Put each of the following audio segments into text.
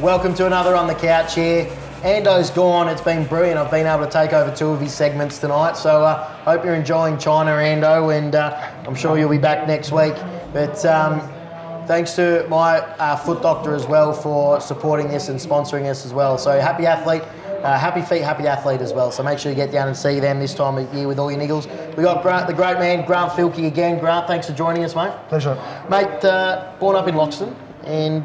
Welcome to another On The Couch here. Ando's gone, it's been brilliant. I've been able to take over 2 of his segments tonight, so hope you're enjoying China, Ando, and I'm sure you'll be back next week. But thanks to my foot doctor as well for supporting this and sponsoring us as well. So happy athlete, happy feet, happy athlete as well. So make sure you get down and see them this time of year with all your niggles. We got the great man, Grant Filkey again. Grant, thanks for joining us, mate. Pleasure. Mate, born up in Loxton and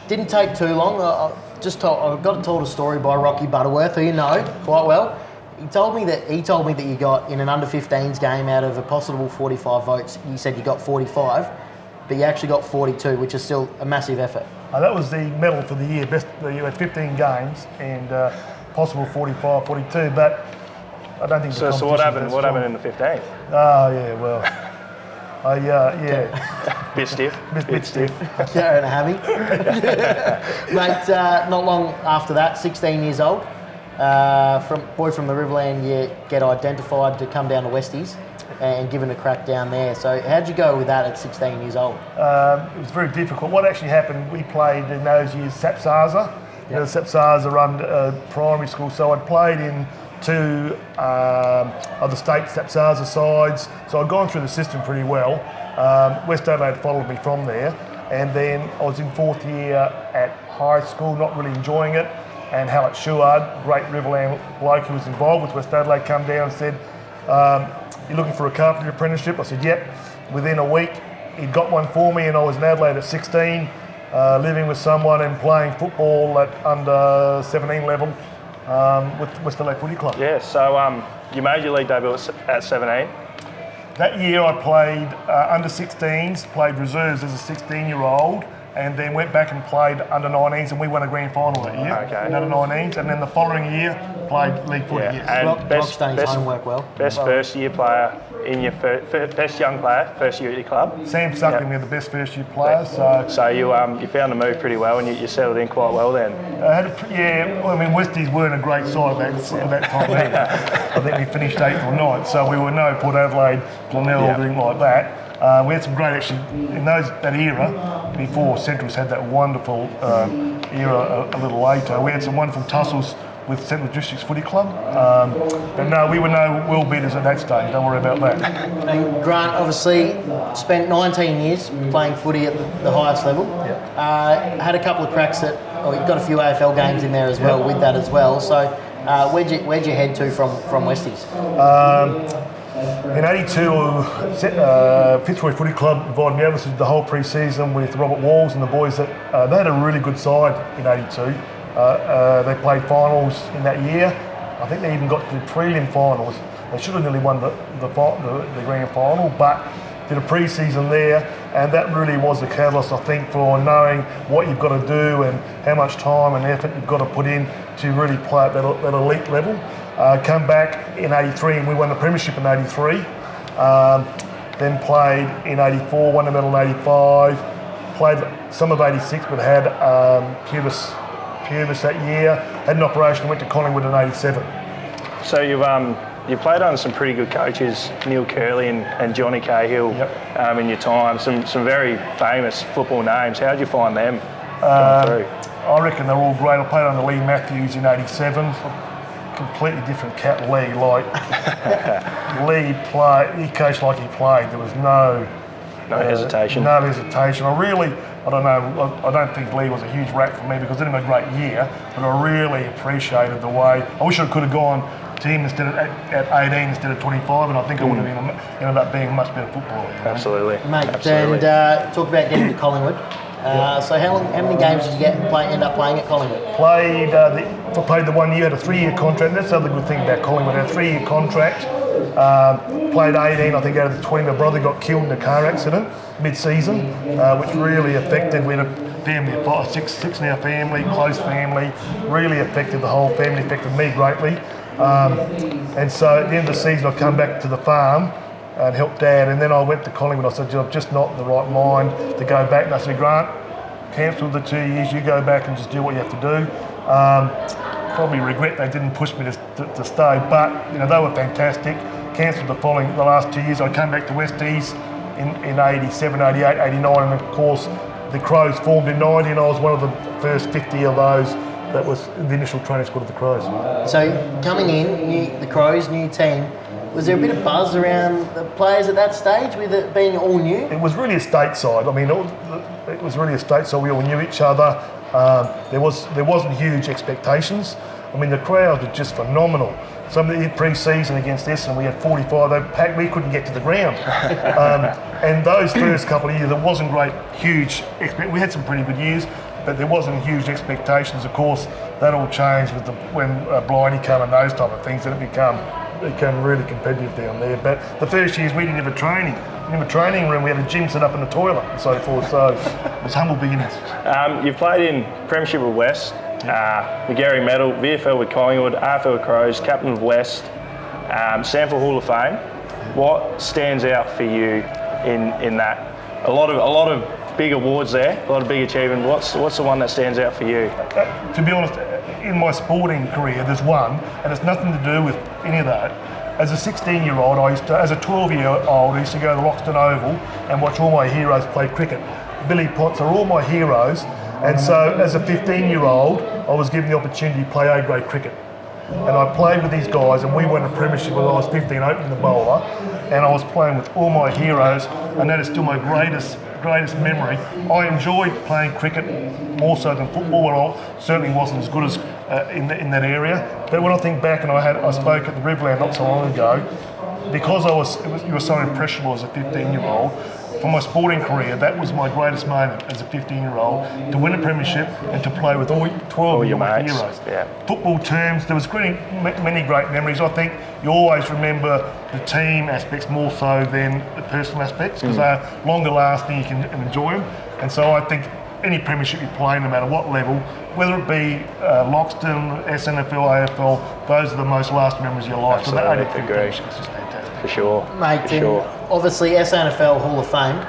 didn't take too long. I got told a story by Rocky Butterworth, who you know quite well. He told me that you got in an under-15s game out of a possible 45 votes. You said you got 45, but you actually got 42, which is still a massive effort. That was the medal for the year. You had 15 games and possible 45, 42, but I don't think. So what happened? What happened in the 15th? Oh yeah, well, Bit stiff. Bit stiff. Yeah, and a hammy. Mate, not long after that, 16 years old, from the Riverland, you get identified to come down to Westies and given a crack down there. So how'd you go with that at 16 years old? It was very difficult. What actually happened, we played in those years Sapsaza. Yep. You know, Sapsaza run primary school, so I'd played in 2 of the state Sapsaza sides, so I'd gone through the system pretty well. West Adelaide followed me from there, and then I was in 4th year at high school, not really enjoying it, and Hallett Shuard, great Riverland bloke who was involved with West Adelaide, come down and said, "You're looking for a carpentry apprenticeship?" I said, "Yep." Within a week, he got one for me, and I was in Adelaide at 16, living with someone and playing football at under 17 level with West Adelaide Footy Club. Yeah, so you made your league debut at 17. That year I played under 16s, played reserves as a 16-year-old, and then went back and played under 19s, and we won a grand final that year. Okay. In under 19s, and then the following year played league footy. Yeah, Yes. and Best homework well. Best first year player in your best young player first year at your club. Sam Suckling, we had the best first year players. So you found the move pretty well, and you settled in quite well then. Westies weren't a great side at that time either. I think we finished 8th or 9th, so we were no Port Adelaide, Glenelg, anything like that. We had some great, actually, in that era, before Centrals had that wonderful era a little later, we had some wonderful tussles with Central Districts Footy Club. But no, we were no world beaters at that stage, don't worry about that. And Grant obviously spent 19 years playing footy at the highest level. Yeah. Had a couple of cracks at, you've got a few AFL games in there as well with that as well. So where'd you head to from Westies? In '82, Fitzroy Footy Club invited me over to the whole pre-season with Robert Walls and the boys. That they had a really good side in '82. They played finals in that year. I think they even got to the prelim finals. They should have nearly won the grand final, but did a pre-season there, and that really was the catalyst, I think, for knowing what you've got to do and how much time and effort you've got to put in to really play at that elite level. Come back in '83 and we won the premiership in '83. Then played in '84, won the medal in '85. Played some of '86, but had pubis that year. Had an operation, went to Collingwood in '87. So you played under some pretty good coaches, Neil Curley and Johnny Cahill. Yep. In your time. Some very famous football names. How did you find them coming through? I reckon they're all great. I played under Lee Matthews in '87. Completely different cat, Lee. Lee coached like he played. There was no hesitation. No hesitation. I don't know. I don't think Lee was a huge rat for me because I didn't have a great year, but I really appreciated the way. I wish I could have gone to him at 18 instead of 25, and I think I would have ended up being a much better footballer. Absolutely, Mate, absolutely. And talk about getting to Collingwood. So how many games did you end up playing at Collingwood? Played the 1 year, had a 3-year contract. That's the other good thing about Collingwood. Had a 3-year contract. Played 18, I think, out of the 20. My brother got killed in a car accident mid-season, which really affected. We had a family of 5, 6 in our family, close family. Really affected the whole family. Affected me greatly. And so at the end of the season, I come back to the farm and helped Dad, and then I went to Collingwood. I said, I'm just not in the right mind to go back. And I said, Grant, cancel the 2 years, you go back and just do what you have to do. Probably regret they didn't push me to stay, but they were fantastic. Cancelled the last 2 years. I came back to Westies in 87, 88, 89, and of course the Crows formed in 90, and I was one of the first 50 of those that was in the initial training squad of the Crows. So coming in, the Crows, new team, was there a bit of buzz around the players at that stage with it being all new? It was really a stateside. I mean, it was really a stateside. We all knew each other. There wasn't huge expectations. I mean, the crowd was just phenomenal. Some of the pre-season against Essendon, we had 45. They packed. We couldn't get to the ground. And those first couple of years, there wasn't huge. We had some pretty good years, but there wasn't huge expectations. Of course, that all changed with when Bliney came and those type of things, and it became really competitive down there. But the first years we didn't have a training. We didn't have a training room. We had a gym set up in the toilet and so forth. So it was humble beginnings. You've played in Premiership with West, McGarry Medal, VFL with Collingwood, AFL with Crows, Captain of West, Sanford Hall of Fame. What stands out for you in that? A lot of big awards there, a lot of big achievement. What's the one that stands out for you? To be honest, in my sporting career, there's one, and it's nothing to do with any of that. As a 16-year-old, as a 12-year-old, I used to go to the Loxton Oval and watch all my heroes play cricket. Billy Potts are all my heroes, and so as a 15-year-old, I was given the opportunity to play A-grade cricket. And I played with these guys, and we won a premiership when I was 15, opening the bowler, and I was playing with all my heroes, and that is still my greatest memory. I enjoyed playing cricket more so than football, and I certainly wasn't as good as in that area. But when I think back, and I spoke at the Riverland not so long ago, because you were so impressionable as a 15-year-old. For my sporting career, that was my greatest moment as a 15-year-old, to win a premiership and to play with all 12 of my heroes. Yeah. Football terms, there was many great memories. I think you always remember the team aspects more so than the personal aspects, because they're longer lasting, you can enjoy them. And so I think any premiership you play, no matter what level, whether it be Loxton, SNFL, AFL, those are the most lasting memories of your life. Absolutely, so that agree. It's just fantastic. For sure. Mate, for sure. Obviously SNFL Hall of Fame,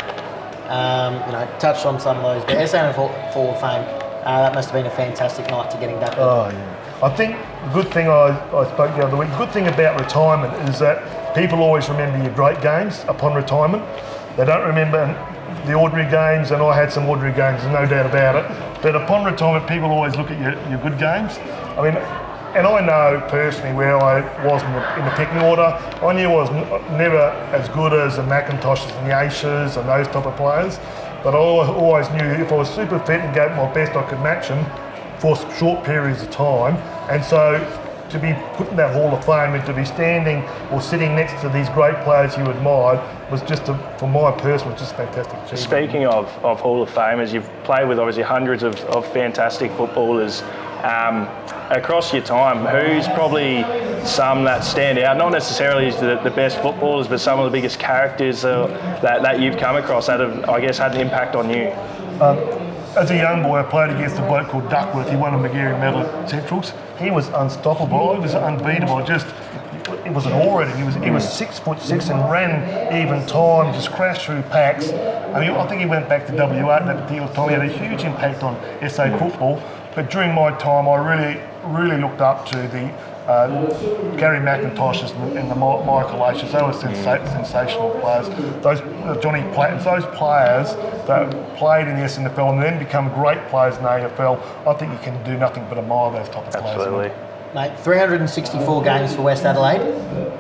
touched on some of those, but SNFL Hall of Fame, that must have been a fantastic night to get inducted. Oh, yeah. I think the good thing I spoke the other week, good thing about retirement is that people always remember your great games upon retirement. They don't remember the ordinary games, and I had some ordinary games, there's no doubt about it. But upon retirement, people always look at your good games. I mean, and I know personally where I was in the pecking order. I knew I was never as good as the McIntoshes and the Aishas and those type of players, but I always knew if I was super fit and gave my best, I could match them for short periods of time. And so to be put in that Hall of Fame and to be standing or sitting next to these great players you admired was just, for my person, was just fantastic achievement. Speaking of Hall of Famers, you've played with obviously hundreds of fantastic footballers. Across your time, who's probably some that stand out, not necessarily as the best footballers, but some of the biggest characters that you've come across that have, I guess, had an impact on you? As a young boy, I played against a bloke called Duckworth. He won a McGarry Medal at Centrals. He was unstoppable. He was unbeatable. It was an awe at him. He was 6'6" and ran even time, just crashed through packs. I think he went back to WA at that particular time. He had a huge impact on SA football. But during my time, I really looked up to the Gary McIntoshes and the Michael Aishas. They were sensational players. Those Johnny Plattons, those players that played in the SNFL and then become great players in the AFL, I think you can do nothing but admire those type of players. Absolutely. Mate, 364 games for West Adelaide.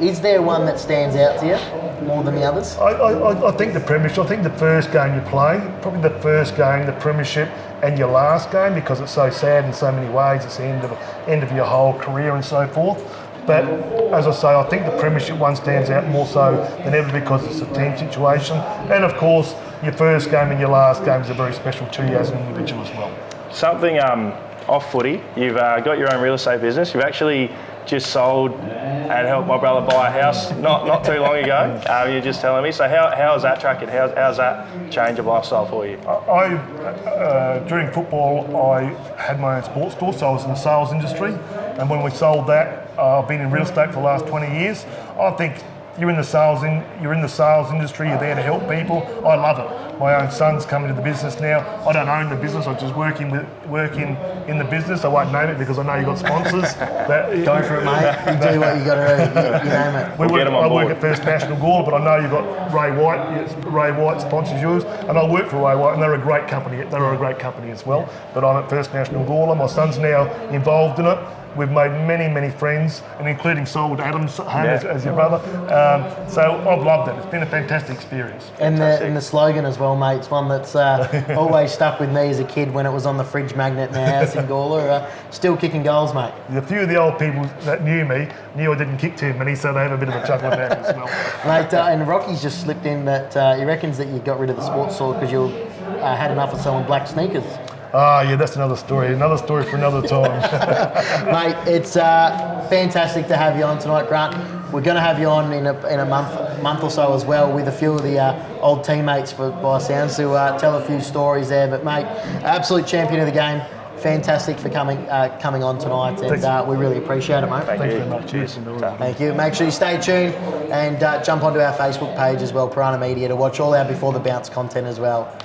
Is there one that stands out to you more than the others? I think the premiership. I think the first game you play, probably the first game, the premiership, and your last game, because it's so sad in so many ways. It's the end of your whole career and so forth. But as I say, I think the premiership one stands out more so than ever because it's a team situation. And of course, your first game and your last game is a very special to you as an individual as well. Something off footy, you've got your own real estate business. You've actually just sold and helped my brother buy a house not too long ago. You're just telling me. So how is that tracking? How's that change of lifestyle for you? During football, I had my own sports store, so I was in the sales industry. And when we sold that, I've been in real estate for the last 20 years. I think you're in the sales industry. You're there to help people. I love it. My own son's coming to the business now. I don't own the business. I'm just working in the business. I won't name it because I know you've got sponsors. Go for it, mate. You do what you got to do. You name it. Get 'em on I board. work at First National Gawler, but I know you've got Ray White. Yes, Ray White sponsors yours, and I work for Ray White, and they're a great company. They're a great company as well. But I'm at First National Gawler. My son's now involved in it. We've made many friends, and including sold Adam's home as your brother. So I've loved it. It's been a fantastic experience. And the slogan as well, mate. It's one that's always stuck with me as a kid when it was on the fridge magnet in our house in Gawler. Still kicking goals, mate. A few of the old people that knew me knew I didn't kick too many, so they have a bit of a chuckle about it as well. Mate, and Rocky's just slipped in that he reckons that you got rid of the sports store because you had enough of selling black sneakers. Ah, yeah, that's another story. Another story for another time. Mate, it's fantastic to have you on tonight, Grant. We're going to have you on in a month or so as well with a few of the old teammates by sounds to tell a few stories there. But mate, absolute champion of the game. Fantastic for coming on tonight, and we really appreciate it, mate. Thanks very much. Cheers. Thank you. Make sure you stay tuned and jump onto our Facebook page as well, Piranha Media, to watch all our Before the Bounce content as well.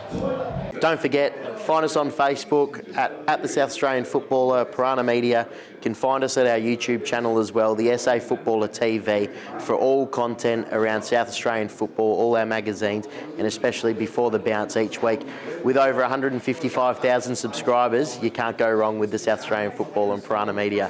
Don't forget, find us on Facebook at the South Australian Footballer, Piranha Media. You can find us at our YouTube channel as well, the SA Footballer TV, for all content around South Australian football, all our magazines, and especially Before the Bounce each week. With over 155,000 subscribers, you can't go wrong with the South Australian Football and Piranha Media.